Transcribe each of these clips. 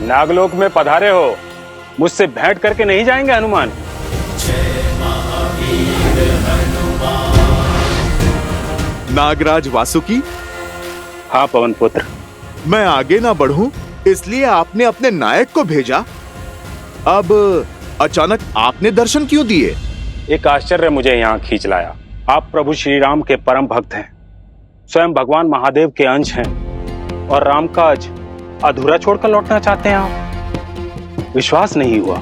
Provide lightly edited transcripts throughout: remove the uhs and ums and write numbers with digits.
नागलोक में पधारे हो, मुझसे भेंट करके नहीं जाएंगे हनुमान? नागराज वासुकी। हाँ पवन पुत्र। मैं आगे ना बढ़ूं इसलिए आपने अपने नायक को भेजा। अब अचानक आपने दर्शन क्यों दिए? एक आश्चर्य मुझे यहाँ खींच लाया। आप प्रभु श्री राम के परम भक्त हैं, स्वयं भगवान महादेव के अंश हैं, और राम काज अधूरा छोड़कर लौटना चाहते हैं आप? विश्वास नहीं हुआ।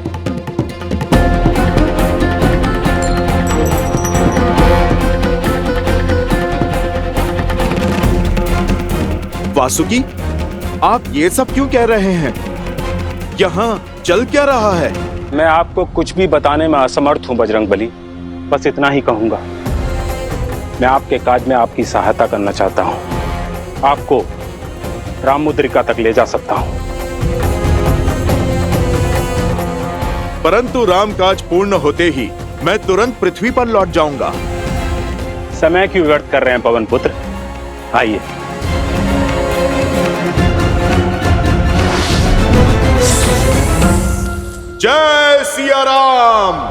वासुकी, आप ये सब क्यों कह रहे हैं? यहाँ चल क्या रहा है? मैं आपको कुछ भी बताने में असमर्थ हूं बजरंगबली। बस इतना ही कहूंगा, मैं आपके काज में आपकी सहायता करना चाहता हूं। आपको राम मुद्रिका तक ले जा सकता हूं। परंतु राम काज पूर्ण होते ही मैं तुरंत पृथ्वी पर लौट जाऊंगा। समय क्यों व्यर्थ कर रहे हैं पवन पुत्र? आइए। जय सिया राम।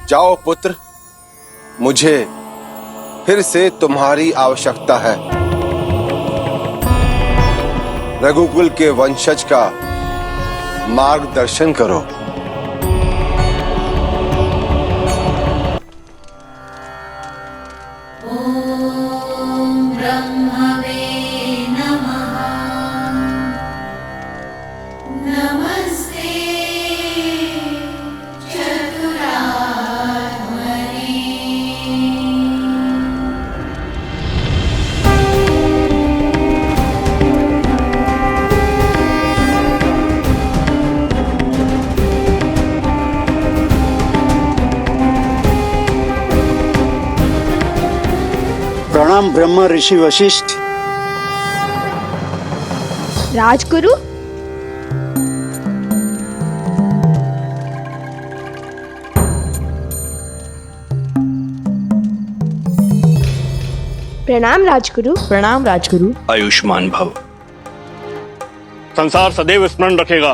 जाओ पुत्र, मुझे फिर से तुम्हारी आवश्यकता है। रघुकुल के वंशज का मार्गदर्शन करो। ओम ब्रह्मवे नमः। नमस्ते प्रणाम ब्रह्म ऋषि वशिष्ठ। राजगुरु, प्रणाम राजगुरु। प्रणाम राजगुरु। आयुष्मान भव। संसार सदैव स्मरण रखेगा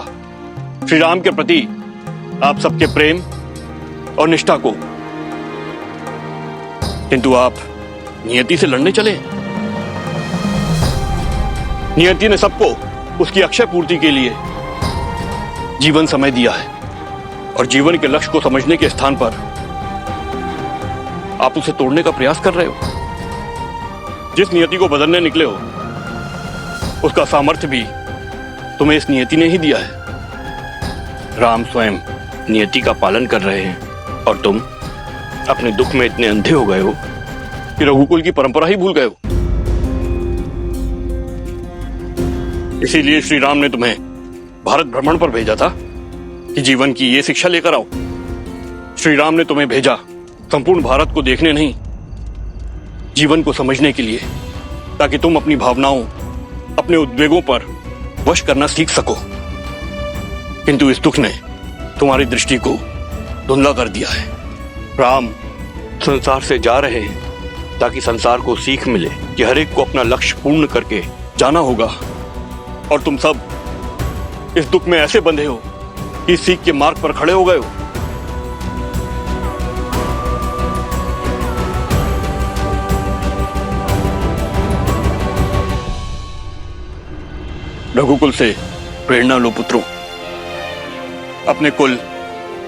श्री राम के प्रति आप सबके प्रेम और निष्ठा को, किंतु आप नियति से लड़ने चले। नियति ने सबको उसकी अक्षय पूर्ति के लिए जीवन समय दिया है, और जीवन के लक्ष्य को समझने के स्थान पर आप उसे तोड़ने का प्रयास कर रहे हो। जिस नियति को बदलने निकले हो उसका सामर्थ्य भी तुम्हें इस नियति ने ही दिया है। राम स्वयं नियति का पालन कर रहे हैं, और तुम अपने दुख में इतने अंधे हो गए हो कि रघुकुल की परंपरा ही भूल गए हो। इसीलिए श्री राम ने तुम्हें भारत भ्रमण पर भेजा था कि जीवन की ये शिक्षा लेकर आओ। श्री राम ने तुम्हें भेजा संपूर्ण भारत को देखने नहीं, जीवन को समझने के लिए, ताकि तुम अपनी भावनाओं, अपने उद्वेगों पर वश करना सीख सको। किंतु इस दुख ने तुम्हारी दृष्टि को धुंधला कर दिया है। राम संसार से जा रहे हैं ताकि संसार को सीख मिले कि हर एक को अपना लक्ष्य पूर्ण करके जाना होगा, और तुम सब इस दुख में ऐसे बंधे हो कि सीख के मार्ग पर खड़े हो गए हो। रघुकुल से प्रेरणा लो पुत्रों। अपने कुल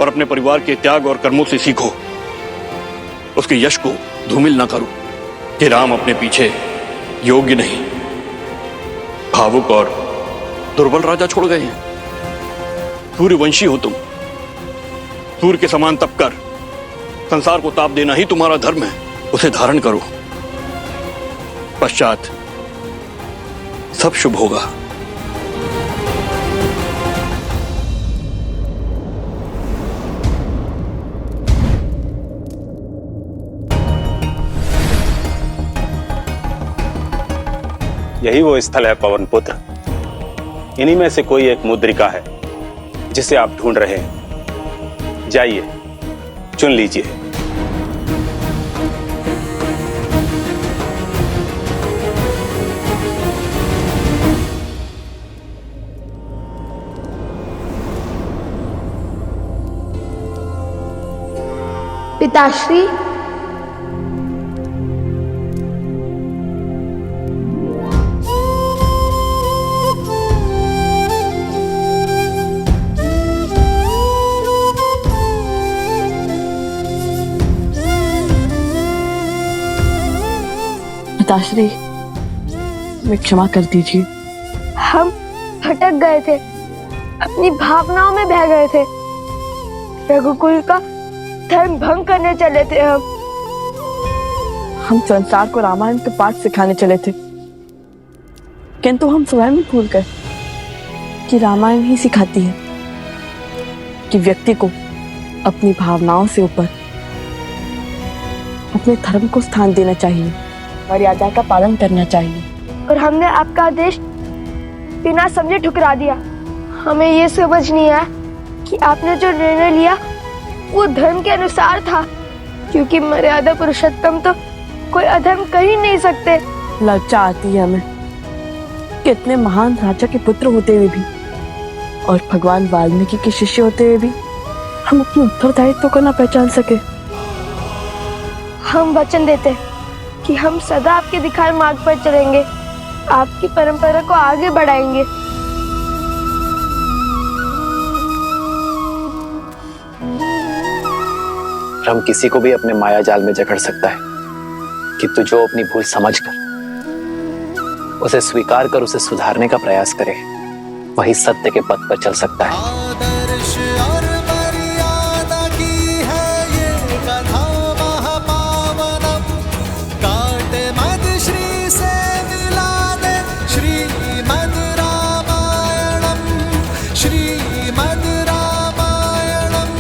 और अपने परिवार के त्याग और कर्मों से सीखो। उसके यश को धूमिल ना करो कि राम अपने पीछे योग्य नहीं, भावुक और दुर्बल राजा छोड़ गए हैं। सूर्यवंशी हो तुम, सूर्य के समान तप कर संसार को ताप देना ही तुम्हारा धर्म है। उसे धारण करो, पश्चात सब शुभ होगा। यही वो स्थल है पवन पुत्र। इन्हीं में से कोई एक मुद्रिका है जिसे आप ढूंढ रहे हैं। जाइए, चुन लीजिए। पिताश्री, पिताश्री, मैं क्षमा कर दीजिए। हम भटक गए थे, अपनी भावनाओं में बह गए थे। रघुकुल का धर्म भंग करने चले थे हम संसार को रामायण के पाठ सिखाने चले थे, किंतु हम स्वयं ही भूल गए कि रामायण ही सिखाती है कि व्यक्ति को अपनी भावनाओं से ऊपर अपने धर्म को स्थान देना चाहिए, मर्यादा का पालन करना चाहिए। और हमने आपका आदेश बिना समझे ठुकरा दिया। हमें ये समझ नहीं आया कि आपने जो निर्णय लिया वो धर्म के अनुसार था, क्योंकि मर्यादा पुरुषोत्तम तो कोई अधर्म कर ही नहीं सकते। लज्जा आती है हमें कि इतने महान राजा के पुत्र होते हुए भी और भगवान वाल्मीकि के शिष्य होते हुए भी हम अपने उत्तरदायित्व को न पहचान सके। हम वचन देते हैं कि हम सदा आपके दिखाए मार्ग पर चलेंगे, आपकी परंपरा को आगे बढ़ाएंगे। हम किसी को भी अपने माया जाल में जकड़ सकता है, किंतु जो अपनी भूल समझकर उसे स्वीकार कर उसे सुधारने का प्रयास करे, वही सत्य के पथ पर चल सकता है। आदर्श और मर्यादा की है ये कथा महापावनम, काट मद श्री से मिला दे श्रीमद् रामायणम, श्रीमद् रामायणम,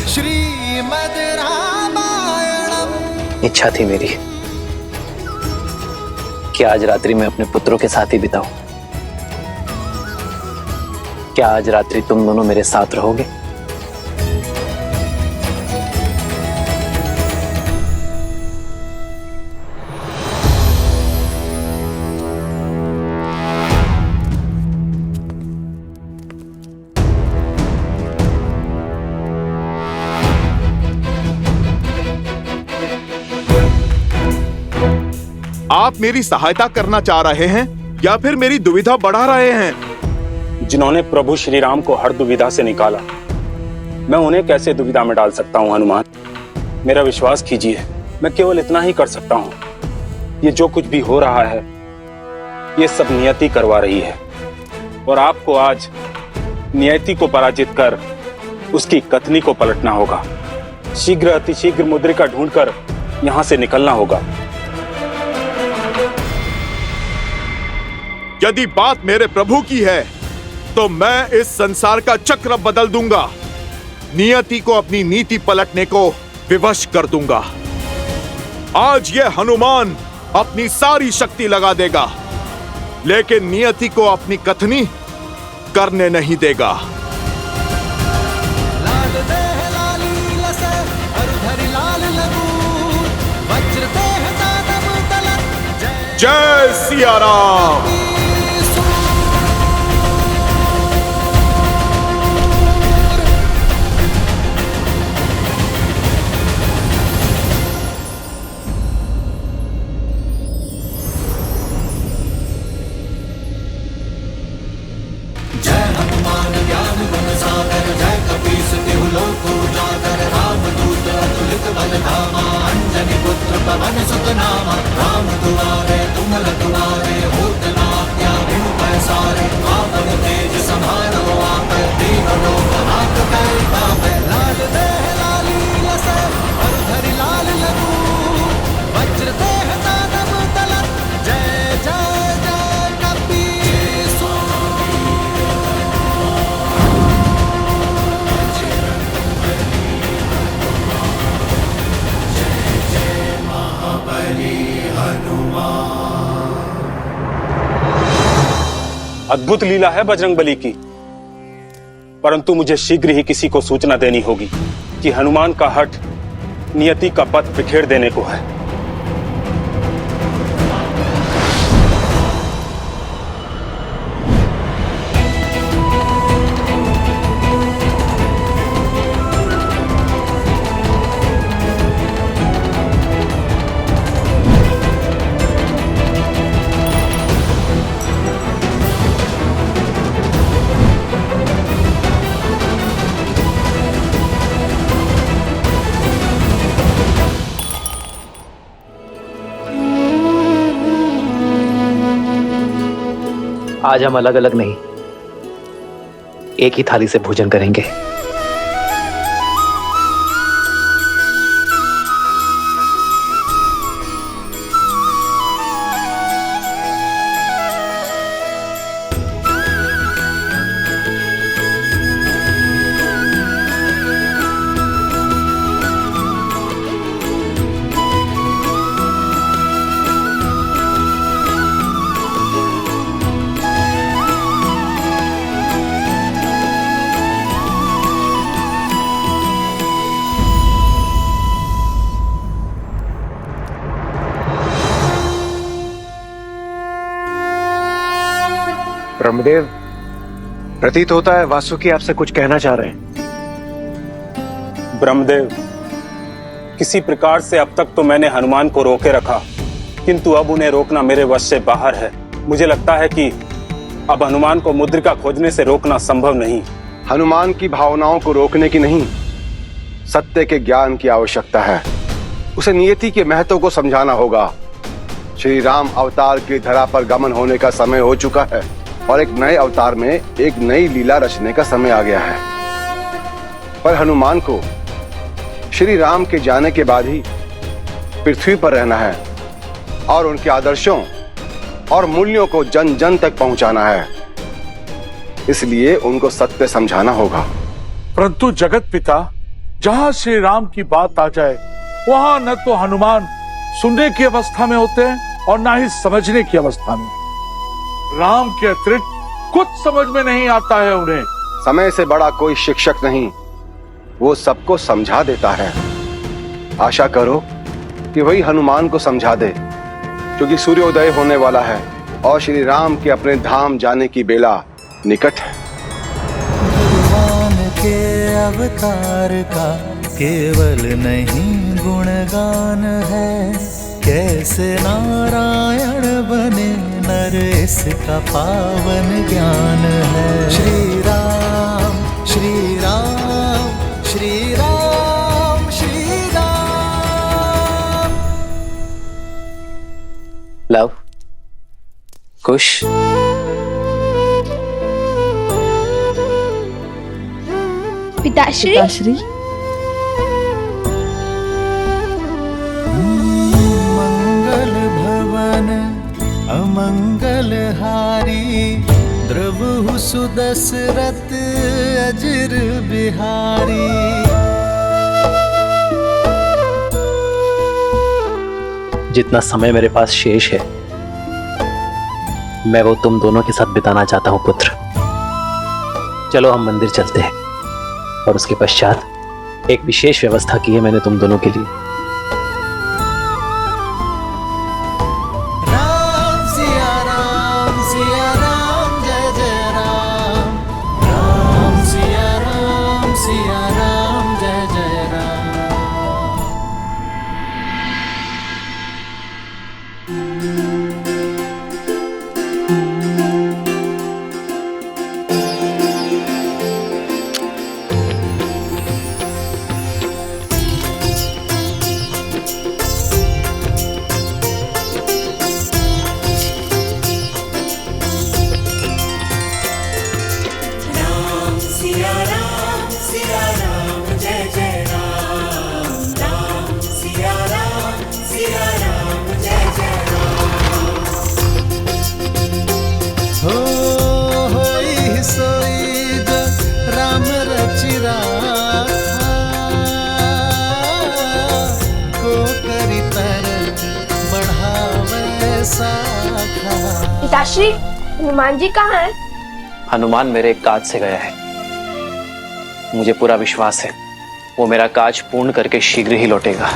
श्रीमद् रामायणम। इच्छा थी मेरी कि आज रात्रि मैं अपने पुत्रों के साथ ही बिताऊं। क्या आज रात्रि तुम दोनों मेरे साथ रहोगे? आप मेरी सहायता करना चाह रहे हैं या फिर मेरी दुविधा बढ़ा रहे हैं? जिन्होंने प्रभु श्री राम को हर दुविधा से निकाला, मैं उन्हें कैसे दुविधा में डाल सकता हूं? हनुमान, मेरा विश्वास कीजिए, मैं केवल इतना ही कर सकता हूं। ये जो कुछ भी हो रहा है, ये सब नियति करवा रही है, और आपको आज नियति को पराजित कर उसकी कथनी को पलटना होगा। शीघ्र अतिशीघ्र मुद्रिका ढूंढकर यहां से निकलना होगा। यदि बात मेरे प्रभु की है तो मैं इस संसार का चक्र बदल दूंगा, नियति को अपनी नीति पलटने को विवश कर दूंगा। आज यह हनुमान अपनी सारी शक्ति लगा देगा, लेकिन नियति को अपनी कथनी करने नहीं देगा। लाल देह लाली लसे हरधरि लाल लगू, वज्र देह दानव तलत, जय सिया राम। अद्भुत लीला है बजरंगबली की, परंतु मुझे शीघ्र ही किसी को सूचना देनी होगी कि हनुमान का हठ नियति का पथ बिखेर देने को है। आज हम अलग अलग नहीं, एक ही थाली से भोजन करेंगे। ब्रह्मदेव, प्रतीत होता है वासुकी आपसे कुछ कहना चाह रहे हैं। ब्रह्मदेव, किसी प्रकार से अब तक तो मैंने हनुमान को रोके रखा, किंतु अब उन्हें रोकना मेरे वश से बाहर है। मुझे लगता है कि अब हनुमान को मुद्रिका खोजने से रोकना संभव नहीं। हनुमान की भावनाओं को रोकने की नहीं, सत्य के ज्ञान की आवश्यकता है। उसे नियति के महत्व को समझाना होगा। श्री राम अवतार की धरा पर गमन होने का समय हो चुका है और एक नए अवतार में एक नई लीला रचने का समय आ गया है। पर हनुमान को श्री राम के जाने के बाद ही पृथ्वी पर रहना है और उनके आदर्शों और मूल्यों को जन जन तक पहुंचाना है। इसलिए उनको सत्य समझाना होगा। परंतु जगत पिता, जहां श्री राम की बात आ जाए वहां न तो हनुमान सुनने की अवस्था में होते हैं और न ही समझने की अवस्था में। राम के अतिरिक्त कुछ समझ में नहीं आता है उन्हें। समय से बड़ा कोई शिक्षक नहीं, वो सबको समझा देता है। आशा करो कि वही हनुमान को समझा दे, क्योंकि सूर्योदय होने वाला है और श्री राम के अपने धाम जाने की बेला निकट है। भगवान के अवतार का केवल नहीं गुणगान है, कैसे नारायण बने नर इसका पावन ज्ञान है। श्री राम श्री राम श्री राम श्री राम। लव, कुश, पिताश्री, पिताश्री, मंगल भवन अमंगल हारी, द्रवहु सुदशरथ अजर बिहारी। जितना समय मेरे पास शेष है मैं वो तुम दोनों के साथ बिताना चाहता हूं पुत्र। चलो हम मंदिर चलते हैं और उसके पश्चात एक विशेष व्यवस्था की है मैंने तुम दोनों के लिए। राम सिया राम जय जय राम। राम सिया राम जय जय राम। पिताश्री, हनुमान जी कहाँ हैं? हनुमान मेरे काज से गया है। मुझे पूरा विश्वास है वो मेरा काज पूर्ण करके शीघ्र ही लौटेगा।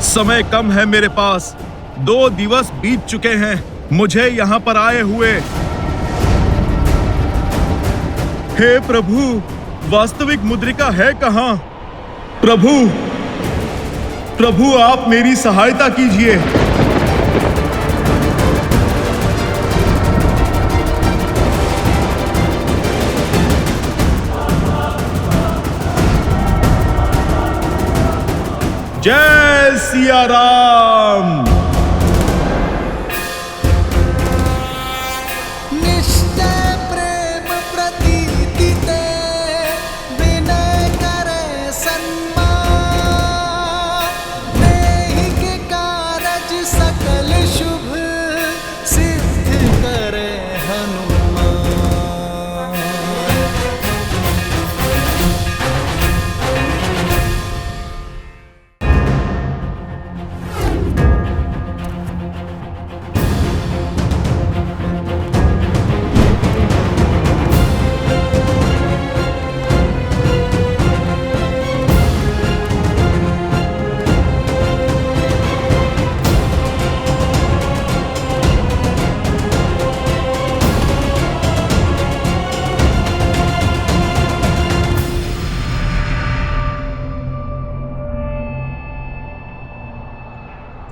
समय कम है मेरे पास, 2 दिवस बीत चुके हैं मुझे यहाँ पर आए हुए। हे प्रभु, वास्तविक मुद्रिका है कहाँ? प्रभु, प्रभु आप मेरी सहायता कीजिए। जय सिया राम। निश्चय प्रेम प्रतीति ते विनय करे सन्मान, नेहि के कारज सकल शुभ सिद्ध करे हनुमान।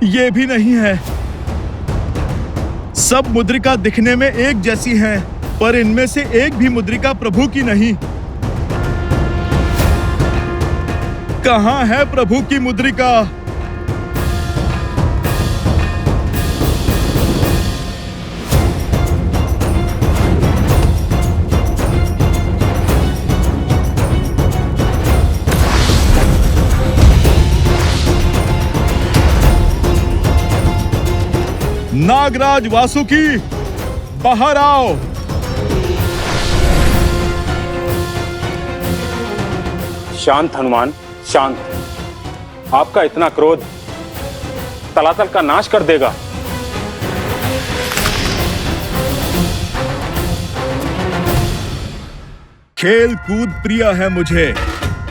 ये भी नहीं है। सब मुद्रिका दिखने में एक जैसी हैं, पर इनमें से एक भी मुद्रिका प्रभु की नहीं। कहां है प्रभु की मुद्रिका? नागराज वासुकी, बाहर आओ। शांत हनुमान, शांत। आपका इतना क्रोध तलातल का नाश कर देगा। खेल कूद प्रिय है मुझे,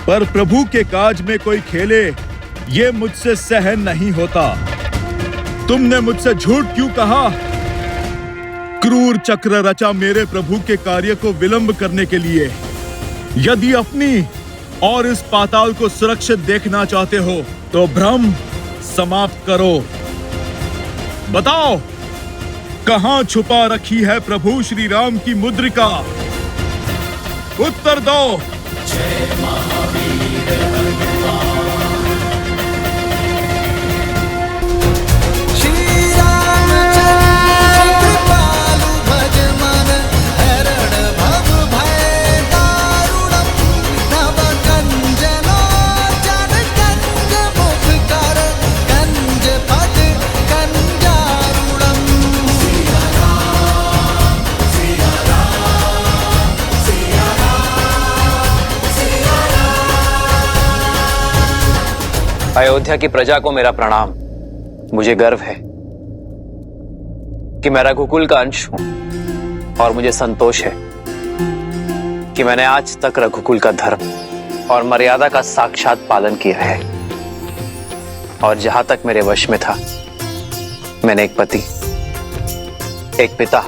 पर प्रभु के काज में कोई खेले ये मुझसे सहन नहीं होता। तुमने मुझसे झूठ क्यों कहा? क्रूर चक्र रचा मेरे प्रभु के कार्य को विलंब करने के लिए। यदि अपनी और इस पाताल को सुरक्षित देखना चाहते हो तो भ्रम समाप्त करो। बताओ, कहां छुपा रखी है प्रभु श्री राम की मुद्रिका? उत्तर दो। अयोध्या की प्रजा को मेरा प्रणाम। मुझे गर्व है कि मैं रघुकुल का अंश हूं और मुझे संतोष है कि मैंने आज तक रघुकुल का धर्म और मर्यादा का साक्षात पालन किया है। और जहां तक मेरे वश में था, मैंने एक पति, एक पिता,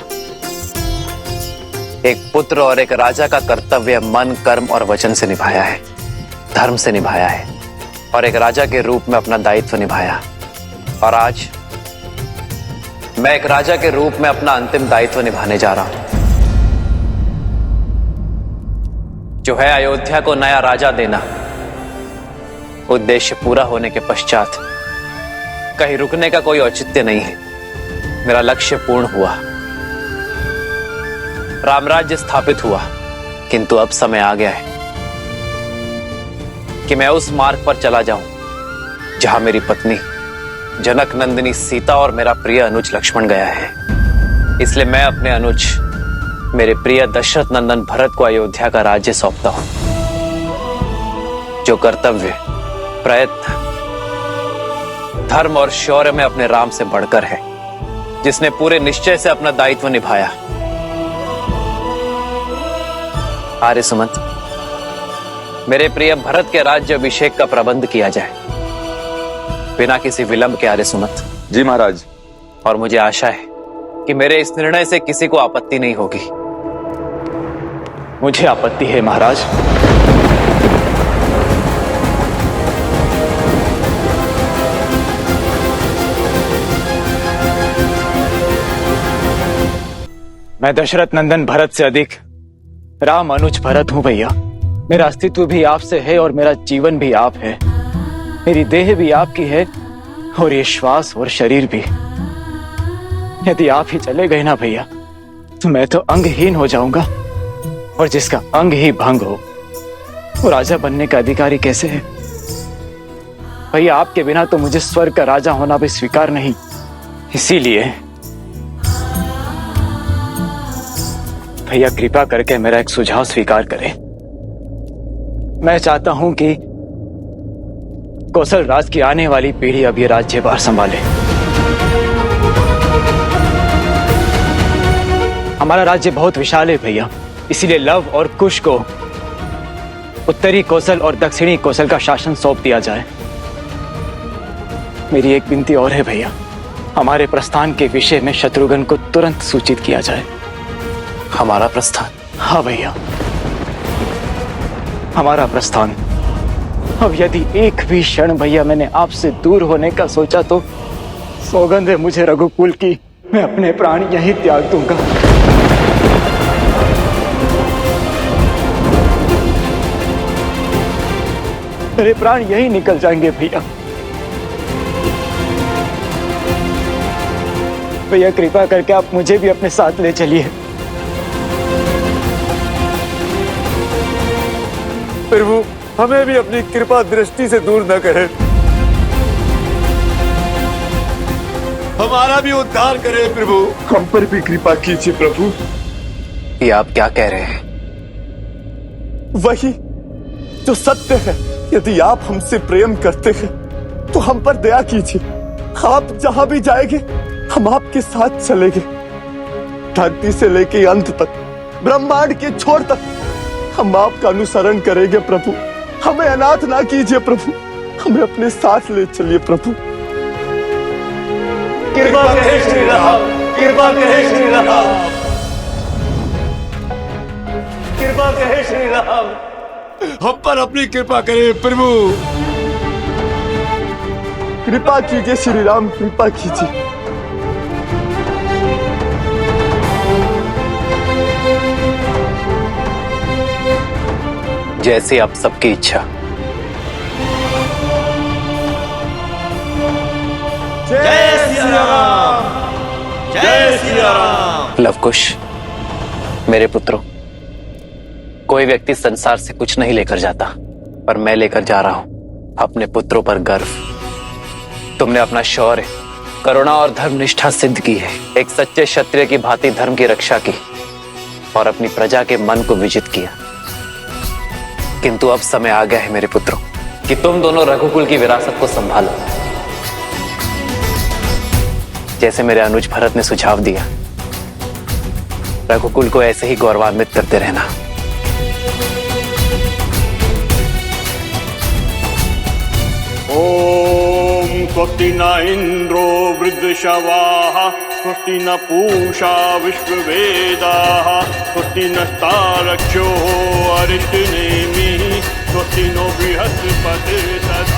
एक पुत्र और एक राजा का कर्तव्य मन, कर्म और वचन से निभाया है, धर्म से निभाया है और एक राजा के रूप में अपना दायित्व निभाया। और आज मैं एक राजा के रूप में अपना अंतिम दायित्व निभाने जा रहा हूं, जो है अयोध्या को नया राजा देना। उद्देश्य पूरा होने के पश्चात कहीं रुकने का कोई औचित्य नहीं है। मेरा लक्ष्य पूर्ण हुआ, रामराज्य स्थापित हुआ, किंतु अब समय आ गया है कि मैं उस मार्ग पर चला जाऊं जहां मेरी पत्नी जनक नंदिनी सीता और मेरा प्रिय अनुज लक्ष्मण गया है। इसलिए मैं अपने अनुज मेरे प्रिय दशरथ नंदन भरत को अयोध्या का राज्य सौंपता हूं, जो कर्तव्य, प्रयत्न, धर्म और शौर्य में अपने राम से बढ़कर है, जिसने पूरे निश्चय से अपना दायित्व निभाया। आर्य सुमंत, मेरे प्रिय भरत के राज्य अभिषेक का प्रबंध किया जाए, बिना किसी विलंब के। आर्य सुमंत। जी महाराज। और मुझे आशा है कि मेरे इस निर्णय से किसी को आपत्ति नहीं होगी। मुझे आपत्ति है महाराज। मैं दशरथ नंदन भरत से अधिक राम अनुज भरत हूं भैया। मेरा अस्तित्व भी आपसे है और मेरा जीवन भी आप है। मेरी देह भी आपकी है और ये श्वास और शरीर भी। यदि आप ही चले गए ना भैया, तो मैं तो अंगहीन हो जाऊंगा, और जिसका अंग ही भंग हो वो राजा बनने का अधिकारी कैसे है? भैया आपके बिना तो मुझे स्वर्ग का राजा होना भी स्वीकार नहीं। इसीलिए भैया कृपा करके मेरा एक सुझाव स्वीकार करें। मैं चाहता हूं कि कौशल राज की आने वाली पीढ़ी अब ये राज्यभार संभाले। हमारा राज्य बहुत विशाल है भैया, इसीलिए लव और कुश को उत्तरी कौशल और दक्षिणी कौशल का शासन सौंप दिया जाए। मेरी एक विनती और है भैया, हमारे प्रस्थान के विषय में शत्रुघ्न को तुरंत सूचित किया जाए। हमारा प्रस्थान? हाँ भैया, हमारा प्रस्थान। अब यदि एक भी क्षण भैया मैंने आपसे दूर होने का सोचा तो सौगंध है मुझे रघुकुल की, मैं अपने प्राण यहीं त्याग दूंगा। मेरे प्राण यहीं निकल जाएंगे भैया। भैया कृपा करके आप मुझे भी अपने साथ ले चलिए। प्रभु, हमें भी अपनी कृपा दृष्टि से दूर न करें। हमारा भी उद्धार करें प्रभु। हम पर भी कृपा कीजिए प्रभु। ये आप क्या कह रहे हैं? वही जो सत्य है। यदि आप हमसे प्रेम करते हैं तो हम पर दया कीजिए। आप जहां भी जाएंगे हम आपके साथ चलेंगे, धरती से लेके अंत तक, ब्रह्मांड के छोर तक हम आपका अनुसरण करेंगे प्रभु। हमें अनाथ ना कीजिए प्रभु, हमें अपने साथ ले चलिए प्रभु। कृपा करें श्री राम, कृपा करें श्री राम, कृपा करें श्री राम। हम पर अपनी कृपा करें प्रभु। कृपा कीजिए श्री राम, कृपा कीजिए। जैसे आप सबकी इच्छा। जय सिया राम, जय सिया राम। लवकुश, मेरे पुत्रों, कोई व्यक्ति संसार से कुछ नहीं लेकर जाता, पर मैं लेकर जा रहा हूं अपने पुत्रों पर गर्व। तुमने अपना शौर्य, करुणा और धर्मनिष्ठा सिद्ध की है। एक सच्चे क्षत्रिय की भांति धर्म की रक्षा की और अपनी प्रजा के मन को विजित किया। किंतु अब समय आ गया है मेरे पुत्रों कि तुम दोनों रघुकुल की विरासत को संभालो, जैसे मेरे अनुज भरत ने सुझाव दिया। रघुकुल को ऐसे ही गौरवान्वित करते रहना। ओम स्वस्ति न इंद्रो वृद्धशवाः, स्वस्ति न पूषा विश्ववेदाः, स्वस्ति नस्तारक्षो अरिष्टनेमिः, स्वस्ति नो बृहस्पतिर्दधातु।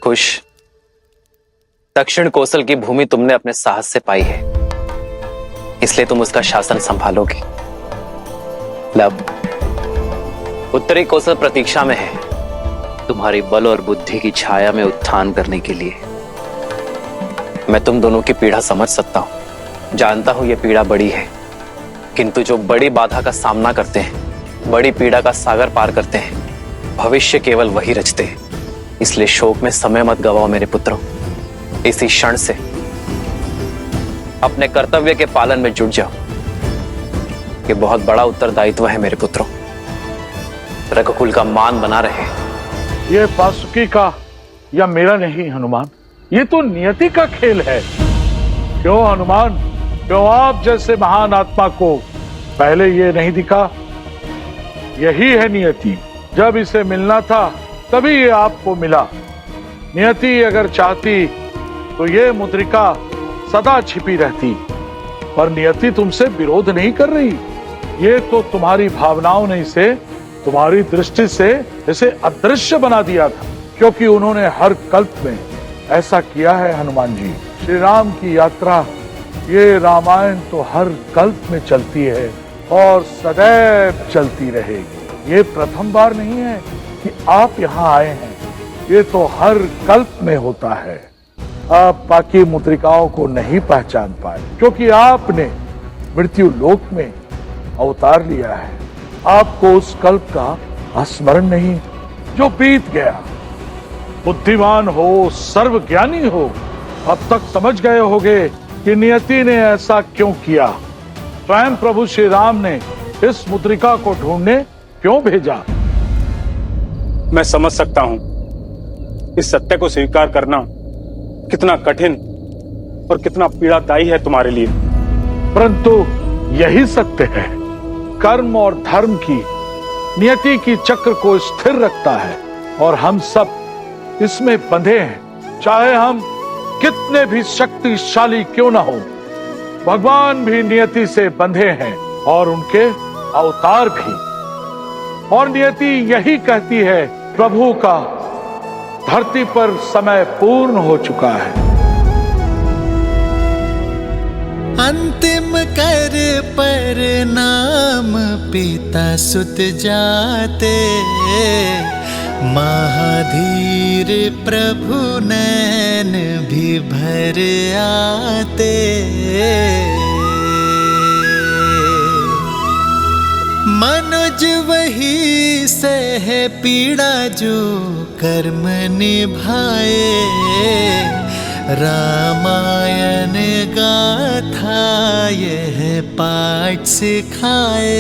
खुश, दक्षिण कौशल की भूमि तुमने अपने साहस से पाई है, इसलिए तुम उसका शासन संभालोगे। लव, उत्तरी कौशल प्रतीक्षा में है तुम्हारी बल और बुद्धि की छाया में उत्थान करने के लिए। मैं तुम दोनों की पीड़ा समझ सकता हूं, जानता हूं यह पीड़ा बड़ी है, किंतु जो बड़ी बाधा का सामना करते हैं बड़ी पीड़ा का सागर पार करते हैं, भविष्य केवल वही रचते हैं। इसलिए शोक में समय मत गवाओ मेरे पुत्रों। इसी क्षण से अपने कर्तव्य के पालन में जुट जाओ। ये बहुत बड़ा उत्तरदायित्व है मेरे पुत्रों। रघुकुल का मान बना रहे। ये वासुकी का या मेरा नहीं हनुमान, ये तो नियति का खेल है। क्यों हनुमान, क्यों आप जैसे महान आत्मा को पहले ये नहीं दिखा? यही है नियति। जब इसे मिलना था तभी ये आपको मिला। नियति अगर चाहती तो ये मुद्रिका सदा छिपी रहती, पर नियति तुमसे विरोध नहीं कर रही। ये तो तुम्हारी भावनाओं ने इसे तुम्हारी दृष्टि से इसे अदृश्य बना दिया था, क्योंकि उन्होंने हर कल्प में ऐसा किया है। हनुमान जी, श्री राम की यात्रा, ये रामायण तो हर कल्प में चलती है और सदैव चलती रहेगी। ये प्रथम बार नहीं है कि आप यहाँ आए हैं, ये तो हर कल्प में होता है। आप बाकी मुद्रिकाओं को नहीं पहचान पाए क्योंकि आपने मृत्यु लोक में अवतार लिया है। आपको उस कल्प का स्मरण नहीं जो बीत गया। बुद्धिमान हो, सर्वज्ञानी हो, अब तक समझ गए होंगे कि नियति ने ऐसा क्यों किया। स्वयं प्रभु श्री राम ने इस मुद्रिका को ढूंढने क्यों भेजा। मैं समझ सकता हूं इस सत्य को स्वीकार करना कितना कठिन और कितना पीड़ादायी है तुम्हारे लिए। परंतु यही सत्य है। कर्म और धर्म की नियति की चक्र को स्थिर रखता है और हम सब इसमें बंधे हैं। चाहे हम कितने भी शक्तिशाली क्यों ना हो, भगवान भी नियति से बंधे हैं और उनके अवतार भी। और नियति यही कहती है, प्रभु का धरती पर समय पूर्ण हो चुका है। अंतिम कर पर नाम पिता सुत जाते, महाधीर प्रभु नैन भी भर आते। मनुज वही सह पीड़ा जो कर्म निभाए, रामायण गाथा यह पाठ सिखाए।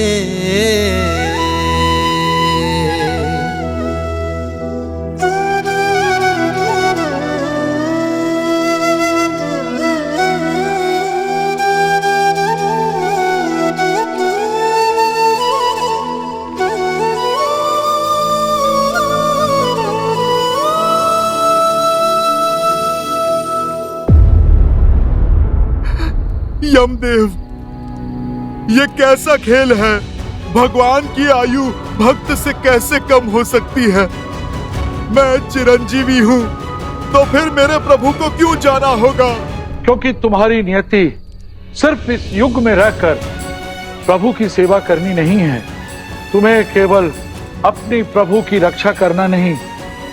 यमदेव, ये कैसा खेल है? भगवान की आयु भक्त से कैसे कम हो सकती है? मैं चिरंजीवी हूँ, तो फिर मेरे प्रभु को क्यों जाना होगा? क्योंकि तुम्हारी नियति सिर्फ इस युग में रहकर प्रभु की सेवा करनी नहीं है। तुम्हें केवल अपनी प्रभु की रक्षा करना नहीं,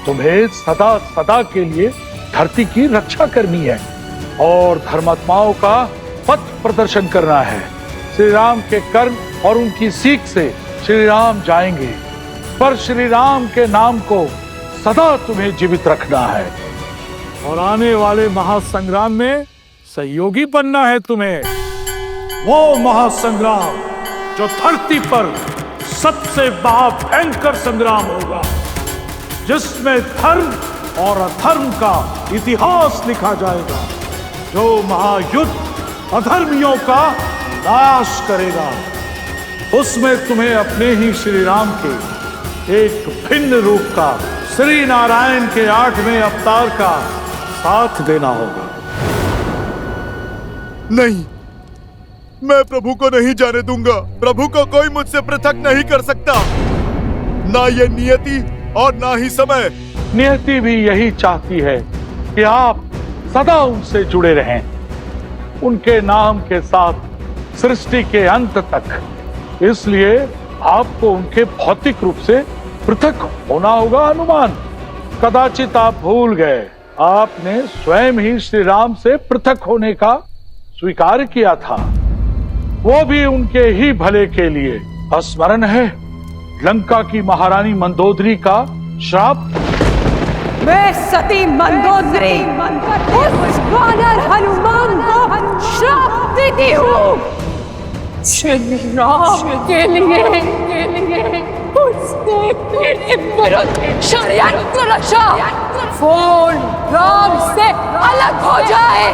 तुम्हें सदा सदा के लिए धरती की रक्षा करनी है और धर्मात्माओं का पथ प्रदर्शन करना है। श्री राम के कर्म और उनकी सीख से श्री राम जाएंगे, पर श्री राम के नाम को सदा तुम्हें जीवित रखना है और आने वाले महासंग्राम में सहयोगी बनना है तुम्हें। वो महासंग्राम जो धरती पर सबसे महाभयंकर संग्राम होगा, जिसमें धर्म और अधर्म का इतिहास लिखा जाएगा, जो महायुद्ध अधर्मियों का नाश करेगा। उसमें तुम्हें अपने ही श्री राम के एक भिन्न रूप का, श्री नारायण के 8वें अवतार का साथ देना होगा। नहीं, मैं प्रभु को नहीं जाने दूंगा। प्रभु को कोई मुझसे पृथक नहीं कर सकता, ना ये नियति और ना ही समय। नियति भी यही चाहती है कि आप सदा उनसे जुड़े रहें, उनके नाम के साथ सृष्टि के अंत तक। इसलिए आपको उनके भौतिक रूप से पृथक होना होगा। हनुमान, कदाचित आप भूल गए, आपने स्वयं ही श्री राम से पृथक होने का स्वीकार किया था, वो भी उनके ही भले के लिए। स्मरण है लंका की महारानी मंदोदरी का श्राप। मैं सती मंदोदरी उस वानर हनुमान को श्राप देती हूँ। श्री राम के लिए उसने मेरे विरुद्ध षड्यंत्र रचा। फोन राम से अलग हो जाए।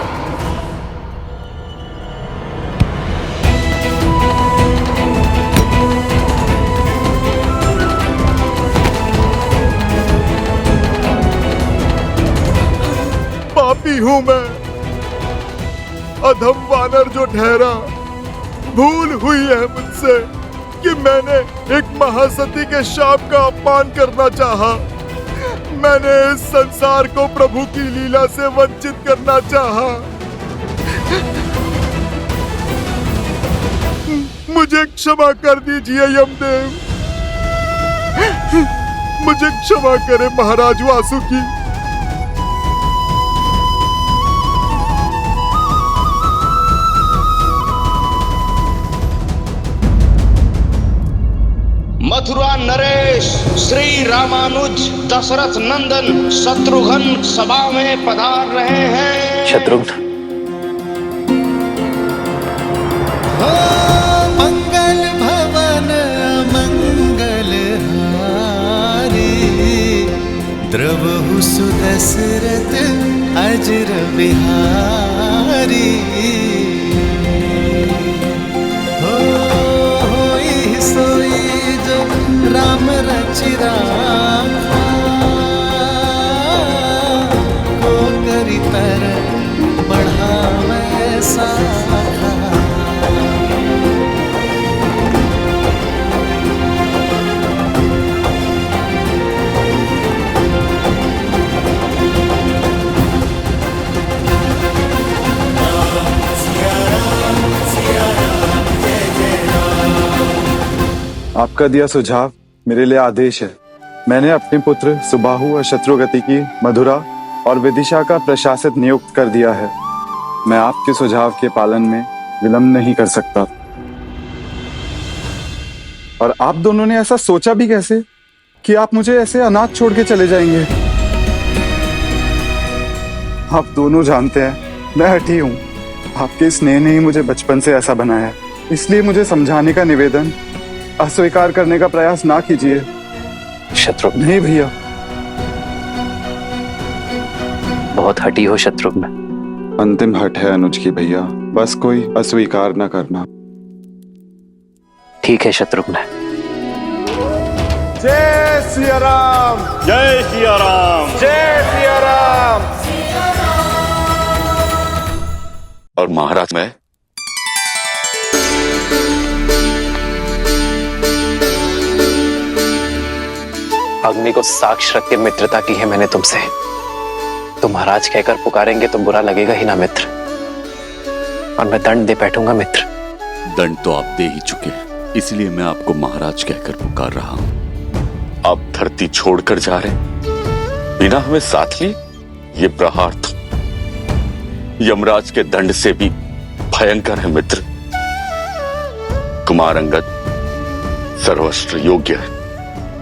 पापी हूं मैं, अधम वानर जो ठहरा। भूल हुई है मुझसे कि मैंने एक महासती के शाप का अपमान करना चाहा। मैंने इस संसार को प्रभु की लीला से वंचित करना चाहा। मुझे क्षमा कर दीजिए यमदेव, मुझे क्षमा करे महाराज वासुकी। मथुरा नरेश श्री रामानुज दशरथ नंदन शत्रुघ्न सभा में पधार रहे हैं। शत्रुघ्न, मंगल भवन मंगल हारी, द्रवहु सुदशरथ अजर बिहारी। सोई जो राम रचि राखा, को करी तर बढ़ावे साखा। आपका दिया सुझाव मेरे लिए आदेश है। मैंने अपने पुत्र सुबाहु और शत्रुगति की मधुरा और विदिशा का प्रशासक नियुक्त कर दिया है। मैं आपके सुझाव के पालन में विलंब नहीं कर सकता। और आप दोनों ने ऐसा सोचा भी कैसे कि आप मुझे ऐसे अनाथ छोड़ के चले जाएंगे? आप दोनों जानते हैं मैं हठी हूं। आपके स्नेह ने ही मुझे बचपन से ऐसा बनाया, इसलिए मुझे समझाने का निवेदन अस्वीकार करने का प्रयास ना कीजिए। शत्रुघ्न, नहीं भैया, बहुत हठी हो शत्रुघ्न। अंतिम हट है अनुज की भैया, बस कोई अस्वीकार न करना। ठीक है शत्रुघ्न। जय सिया राम, जय सिया राम, जय सिया राम। और महाराज मैं अग्नि को साक्ष रख के मित्रता की है मैंने तुमसे। तुम महाराज कहकर पुकारेंगे तो बुरा लगेगा ही ना मित्र, और मैं दंड दे बैठूंगा मित्र। दंड तो आप दे ही चुके हैं, इसलिए मैं आपको महाराज कहकर पुकार रहा हूं। आप धरती छोड़कर जा रहे बिना हमें साथ लिए, ये प्रहार तो यमराज के दंड से भी भयंकर है मित्र। कुमार अंगद सर्वस्त्र योग्य है।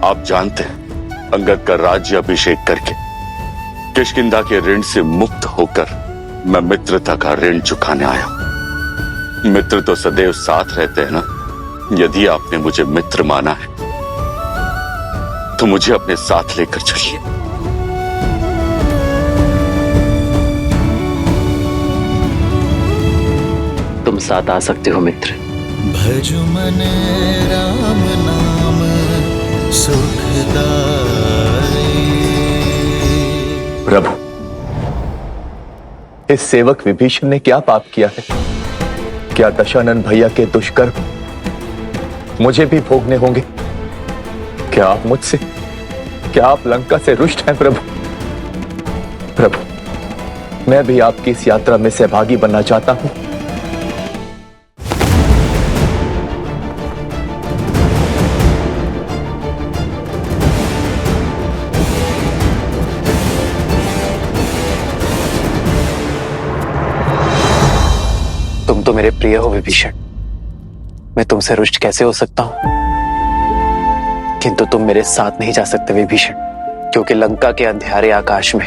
आप जानते हैं अंगद का राज्य अभिषेक करके किष्किंधा के ऋण से मुक्त होकर मैं मित्रता का ऋण चुकाने आया। मित्र तो सदैव साथ रहते हैं ना। यदि आपने मुझे मित्र माना है तो मुझे अपने साथ लेकर चलिए। तुम साथ आ सकते हो मित्र। भजु मन राम नाम सुखदाई। प्रभु, इस सेवक विभीषण ने क्या पाप किया है? क्या दशानन भैया के दुष्कर्म मुझे भी भोगने होंगे? क्या आप मुझसे, क्या आप लंका से रुष्ट हैं प्रभु? प्रभु, मैं भी आपकी इस यात्रा में सहभागी बनना चाहता हूं। तुम तो मेरे प्रिय हो विभीषण, मैं तुमसे रुष्ट कैसे हो सकता हूं? किंतु तुम मेरे साथ नहीं जा सकते विभीषण, क्योंकि लंका के अंधेरे आकाश में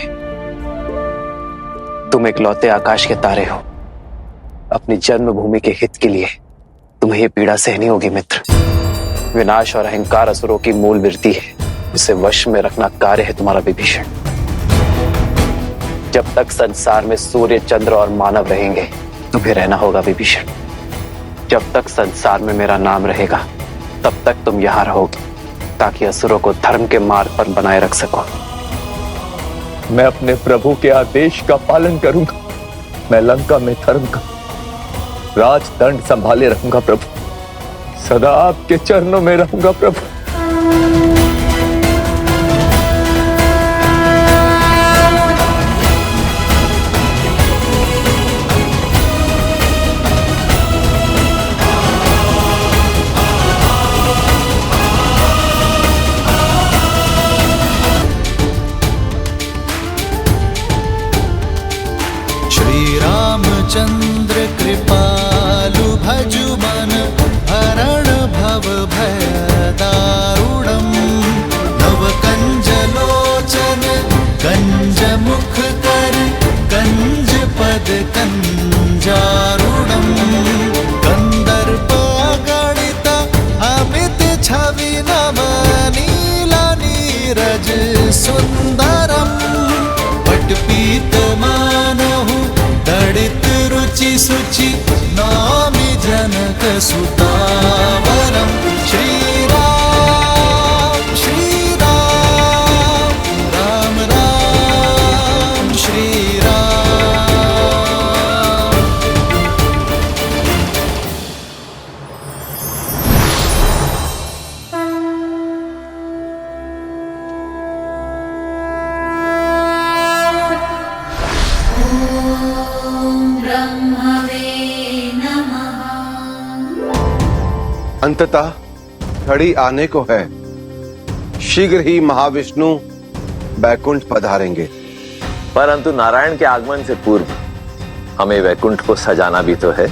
तुम इकलौते आकाश के तारे हो। अपनी जन्मभूमि के हित के लिए तुम्हें यह पीड़ा सहनी होगी मित्र। विनाश और अहंकार असुरों की मूल वृत्ति है, उसे वश में रखना कार्य है तुम्हारा विभीषण। जब तक संसार में सूर्य, चंद्र और मानव रहेंगे तुम्हें रहना होगा विभीषण। जब तक संसार में मेरा नाम रहेगा तब तक तुम यहां रहोगे, ताकि असुरों को धर्म के मार्ग पर बनाए रख सको। मैं अपने प्रभु के आदेश का पालन करूंगा। मैं लंका में धर्म का राजदंड संभाले रहूंगा प्रभु। सदा आपके चरणों में रहूंगा प्रभु। चंद्र कृपालु भजु मन हरण भव भय दारुणम। नव कंज लोचन कंज मुख कर कंज पद कंजारुणम। कंदर्प गणित अमित छवि नव नीला नीरज सुंदरम। पटपीत मानहु तड़ित रुचि सुचि नामि जनक सुतावरम। श्री राम राम राम श्री राम। अंततः घड़ी आने को है, शीघ्र ही महाविष्णु वैकुंठ पधारेंगे। परंतु नारायण के आगमन से पूर्व हमें वैकुंठ को सजाना भी तो है।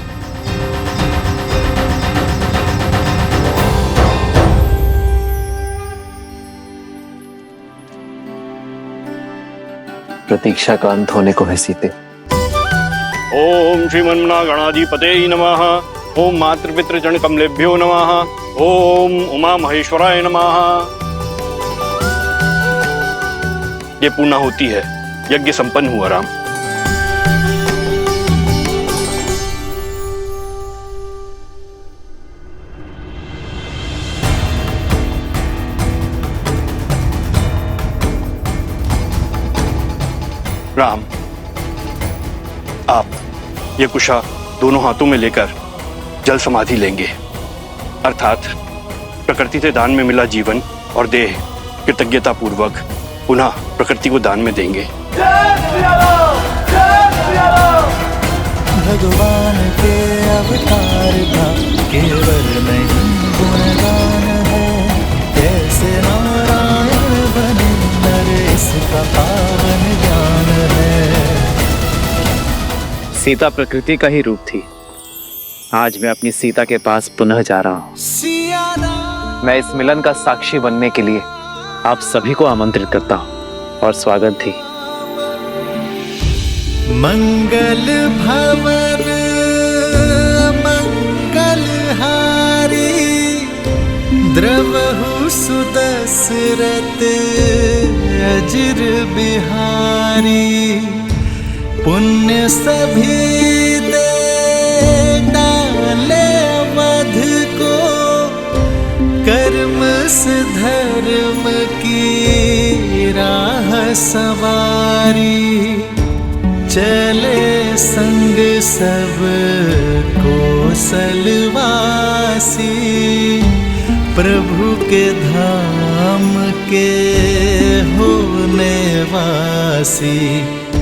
प्रतीक्षा का अंत होने को है सीते। ओम श्रीमन्मना गणाधिपते नमः। ओम मातृपितृ चरण कमलेभ्यो नमः। ओम उमा महेश्वराय नमः। ये पूर्णा होती है, यज्ञ संपन्न हुआ राम। राम, आप ये कुशा दोनों हाथों में लेकर जल समाधि लेंगे, अर्थात प्रकृति से दान में मिला जीवन और देह कृतज्ञता पूर्वक पुनः प्रकृति को दान में देंगे। भगवान के अवतार का केवल नहीं गुणगान है, कैसे नारायण बने नर इसका पावन ज्ञान है। सीता प्रकृति का ही रूप थी। आज मैं अपनी सीता के पास पुनः जा रहा हूँ। मैं इस मिलन का साक्षी बनने के लिए आप सभी को आमंत्रित करता हूँ और स्वागत थी। मंगल भवन मंगलहारी, द्रवहु सुदशरथ अजिर बिहारी। पुण्य सभी दे डाले अवध को, कर्म से धर्म की राह सवारी। चले संग सब कौशलवासी, प्रभु के धाम के होने वासी।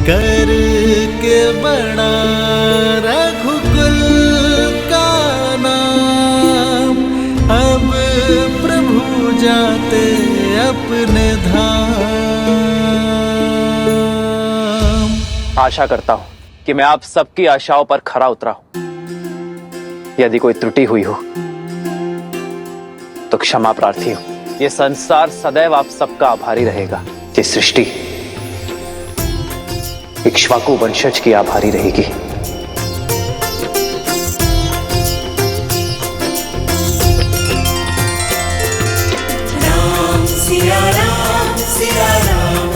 कर के बड़ा रघुकुल का नाम, अब प्रभु जाते अपने धाम। आशा करता हूं कि मैं आप सबकी आशाओं पर खरा उतरा हूं। यदि कोई त्रुटि हुई हो तो क्षमा प्रार्थी हूं। ये संसार सदैव आप सबका आभारी रहेगा। ये सृष्टि इक्ष्वाकु वंशज की आभारी रहेगी। राम सिया राम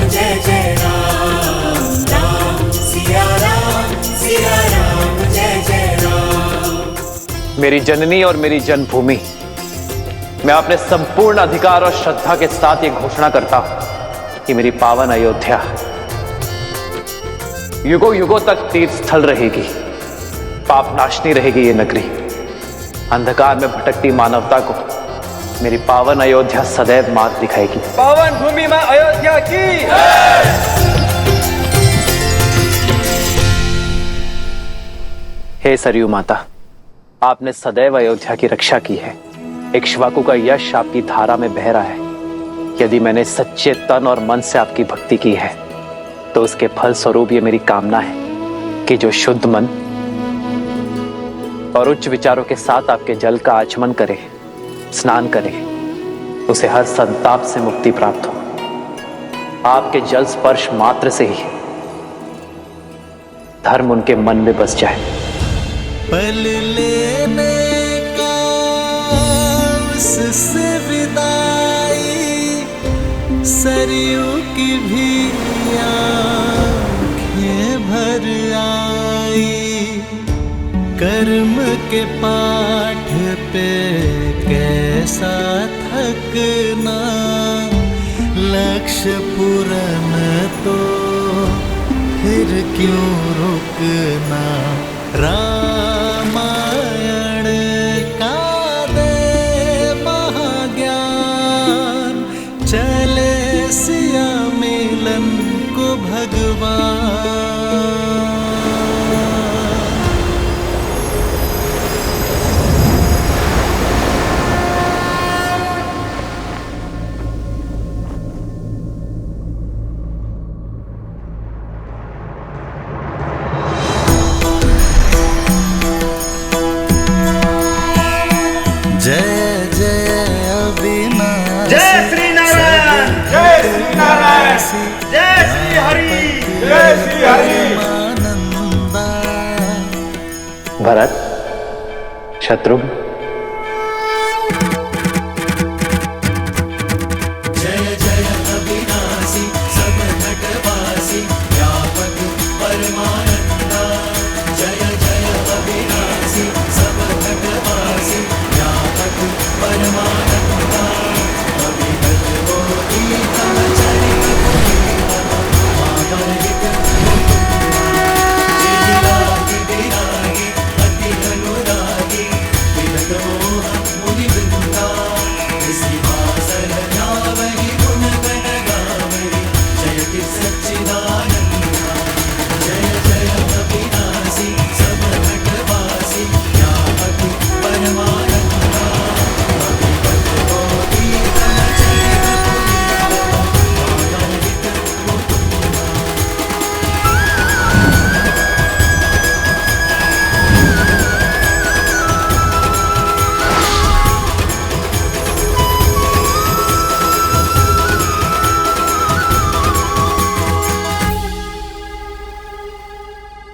जय जय राम। राम सिया राम जय जय राम। मेरी जननी और मेरी जन्मभूमि, मैं अपने संपूर्ण अधिकार और श्रद्धा के साथ ये घोषणा करता हूं कि मेरी पावन अयोध्या युगों युगों तक तीर्थ स्थल रहेगी, पापनाशनी रहेगी ये नगरी। अंधकार में भटकती मानवता को मेरी पावन अयोध्या सदैव मार्ग दिखाएगी। पावन भूमि में अयोध्या की हे सरयू माता, आपने सदैव अयोध्या की रक्षा की है। इक्ष्वाकु का यश आपकी धारा में बह रहा है। यदि मैंने सच्चे तन और मन से आपकी भक्ति की है तो उसके फल स्वरूप ये मेरी कामना है कि जो शुद्ध मन और उच्च विचारों के साथ आपके जल का आचमन करे, स्नान करे, उसे हर संताप से मुक्ति प्राप्त हो। आपके जल स्पर्श मात्र से ही धर्म उनके मन में बस जाए। पल लेने का उससे विदाई, सरयू की भी आँखें भर आई। कर्म के पाठ पे कैसा थकना, लक्ष्य पूर्ण तो फिर क्यों रुकना। रामायण का दे महाज्ञान, चले सिया मिलन को भगवान। जय जय अविनाशी, जय श्री नारायण, जय श्री नारायण, जय श्री हरि, जय श्री हरि। भरत, शत्रुघ्न, जय जय अविनाशी, सब घटवासी, व्यापक परमानंदा। जय जय अविनाशी, सब घटवासी, व्यापक परमानंदा। अविगत बोधि तव चरित माधवित मुकुंदा। जिलाहि विरागी अति अनुरागी, विगत मोह मुनि वृंदा। सिंहासन ध्यावहि गुण गण गावहि, जयति सच्चिदानंदा। जय जय अविनाशी, सब घटवासी, व्यापक परमानंदा। अविगत बोधि तव चरित माधवित मुकुंदा।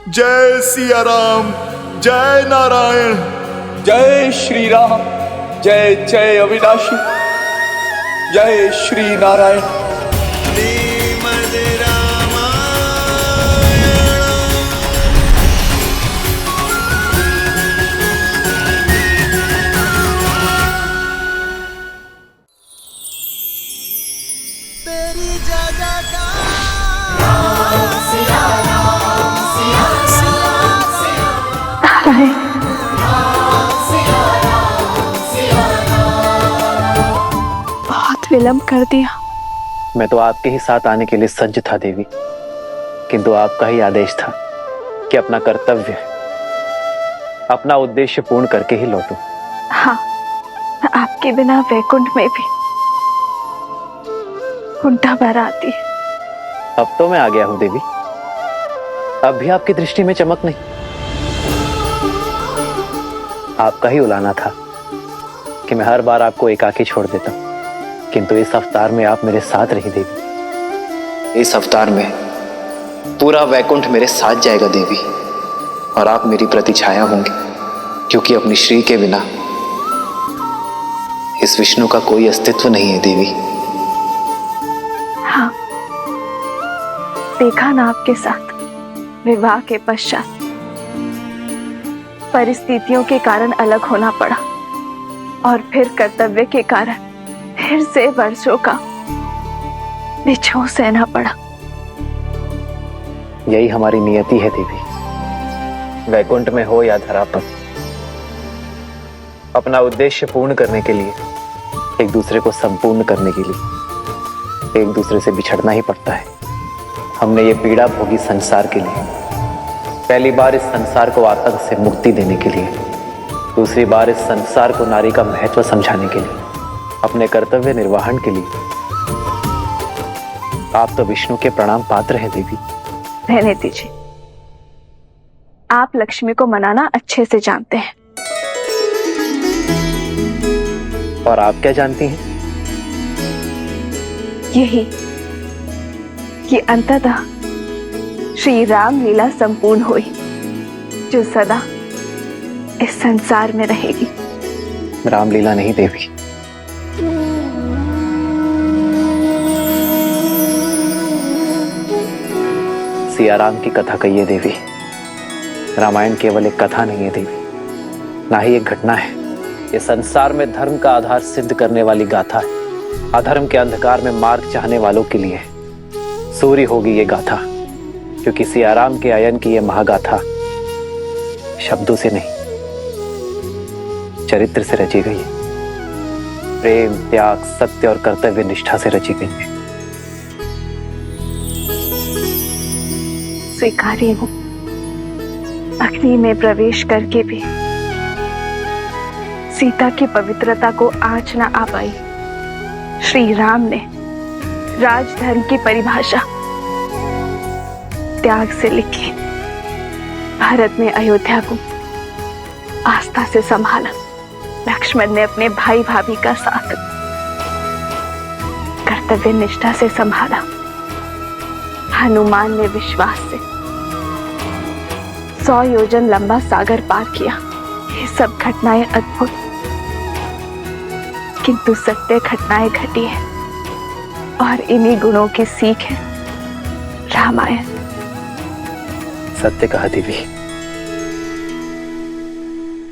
जय सिया राम, जय नारायण। जय श्री राम, जय जय अविनाशी, जय श्री नारायण। श्रीमद् रामायण। तेरी जगह का बहुत विलंब कर दिया। मैं तो आपके ही साथ आने के लिए सज्ज था देवी, किंतु आपका ही आदेश था कि अपना कर्तव्य, अपना उद्देश्य पूर्ण करके ही लौटूं। हाँ, आपके बिना वैकुंठ में भी कुंठा भर आती है। अब तो मैं आ गया हूं देवी, अब भी आपकी दृष्टि में चमक नहीं। आपका ही उलाना था कि मैं हर बार आपको एकाकी छोड़ देता हूं, किंतु इस अवतार में आप मेरे साथ रही देवी। इस अवतार में पूरा वैकुंठ मेरे साथ जाएगा देवी, और आप मेरी प्रतिछाया होंगी, क्योंकि अपनी श्री के बिना इस विष्णु का कोई अस्तित्व नहीं है देवी। हाँ, देखा ना आपके साथ विवाह के पश्चात परिस्थितियों के कारण अलग होना पड़ा, और फिर कर्तव्य के कारण फिर से वर्षों का बिछोह सहना पड़ा। यही हमारी नियति है देवी। वैकुंठ में हो या धरा पर, अपना उद्देश्य पूर्ण करने के लिए, एक दूसरे को संपूर्ण करने के लिए एक दूसरे से बिछड़ना ही पड़ता है। हमने ये पीड़ा भोगी संसार के लिए, पहली बार इस संसार को आतंक से मुक्ति देने के लिए, दूसरी बार इस संसार को नारी का महत्व समझाने के लिए, अपने कर्तव्य निर्वहन के लिए। आप तो विष्णु के प्रणाम पात्र हैं देवी। रहने दीजिए, आप लक्ष्मी को मनाना अच्छे से जानते हैं। और आप क्या जानती हैं? यही कि अंततः श्री राम लीला संपूर्ण हुई, जो सदा इस संसार में रहेगी। रामलीला नहीं देवी, सियाराम की कथा कहिए देवी। रामायण केवल एक कथा नहीं है देवी, ना ही एक घटना है। ये संसार में धर्म का आधार सिद्ध करने वाली गाथा है। अधर्म के अंधकार में मार्ग चाहने वालों के लिए सूर्य होगी ये गाथा, क्योंकि सियाराम के आयन की ये महागाथा शब्दों से नहीं, चरित्र से रची गई है। प्रेम, त्याग, सत्य और कर्तव्य निष्ठा से रची गई है। स्वीकार्य हूं, अग्नि में प्रवेश करके भी सीता की पवित्रता को आँच न आ पाई। श्री राम ने राजधर्म की परिभाषा त्याग से लिखी। भारत ने अयोध्या को आस्था से संभाला। लक्ष्मण ने अपने भाई भाभी का साथ कर्तव्य निष्ठा से संभाला। हनुमान ने विश्वास से 100 योजन लंबा सागर पार किया। ये सब घटनाएं अद्भुत, किंतु सत्य घटनाएं घटी है, और इन्हीं गुणों की सीख है रामायण। सत्य कहा देवी।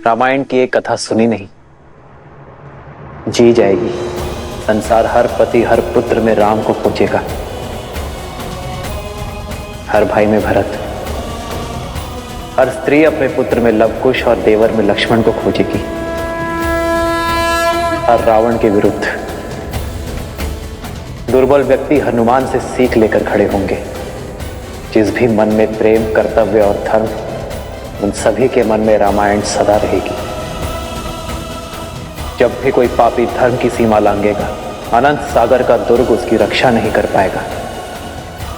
रामायण की एक कथा सुनी नहीं, जी जाएगी। संसार हर पति हर पुत्र में राम को खोजेगा, हर भाई में भरत, हर स्त्री अपने पुत्र में लवकुश और देवर में लक्ष्मण को खोजेगी। हर रावण के विरुद्ध दुर्बल व्यक्ति हनुमान से सीख लेकर खड़े होंगे। जिस भी मन में प्रेम, कर्तव्य और धर्म, उन सभी के मन में रामायण सदा रहेगी। जब भी कोई पापी धर्म की सीमा लांघेगा, अनंत सागर का दुर्ग उसकी रक्षा नहीं कर पाएगा।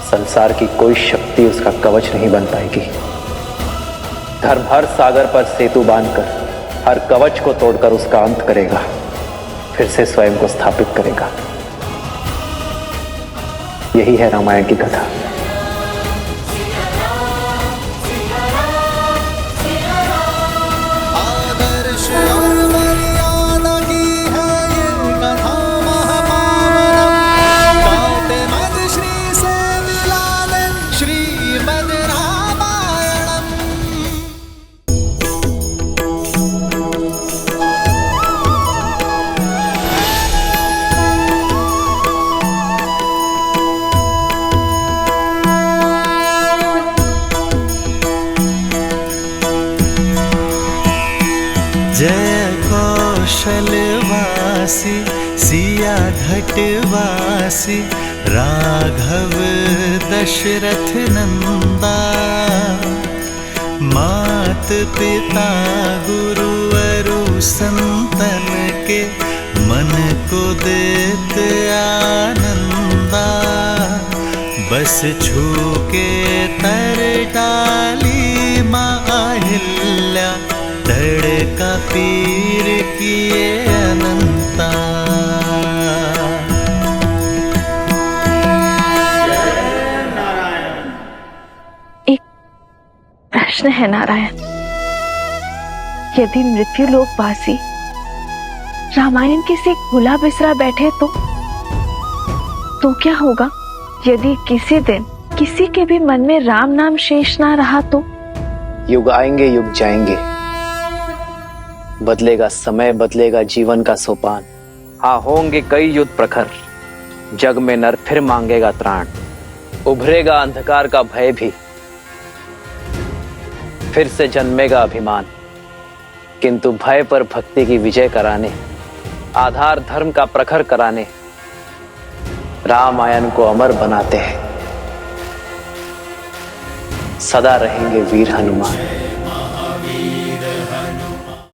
संसार की कोई शक्ति उसका कवच नहीं बन पाएगी। धर्म हर सागर पर सेतु बांधकर, हर कवच को तोड़कर उसका अंत करेगा, फिर से स्वयं को स्थापित करेगा। यही है रामायण की कथा। आदर्श और मर्यादा की है ये कथा महापावन। गाते मद श्री से मिलाने श्रीमद् रामायणम। जय कौशलवासी सिया घटवासी राघव दशरथ नंदा। मात पिता गुरु अरु संतन के मन को देत आनंदा। बस छू के तर डाली माँ अहिल्या, तड़का पीर किए अनंता। प्रश्न है नारायण। यदि मृत्यु लोकवासी रामायण किसी भूला बिसरा बैठे तो क्या होगा? यदि किसी दिन किसी के भी मन में राम नाम शेष ना रहा तो? युग आएंगे, युग जाएंगे, बदलेगा समय, बदलेगा जीवन का सोपान। हाँ, होंगे कई युद्ध प्रखर, जग में नर फिर मांगेगा त्राण। उभरेगा अंधकार का भय भी, फिर से जन्मेगा अभिमान। किंतु भय पर भक्ति की विजय कराने, आधार धर्म का प्रखर कराने, रामायण को अमर बनाते हैं। सदा रहेंगे वीर हनुमान।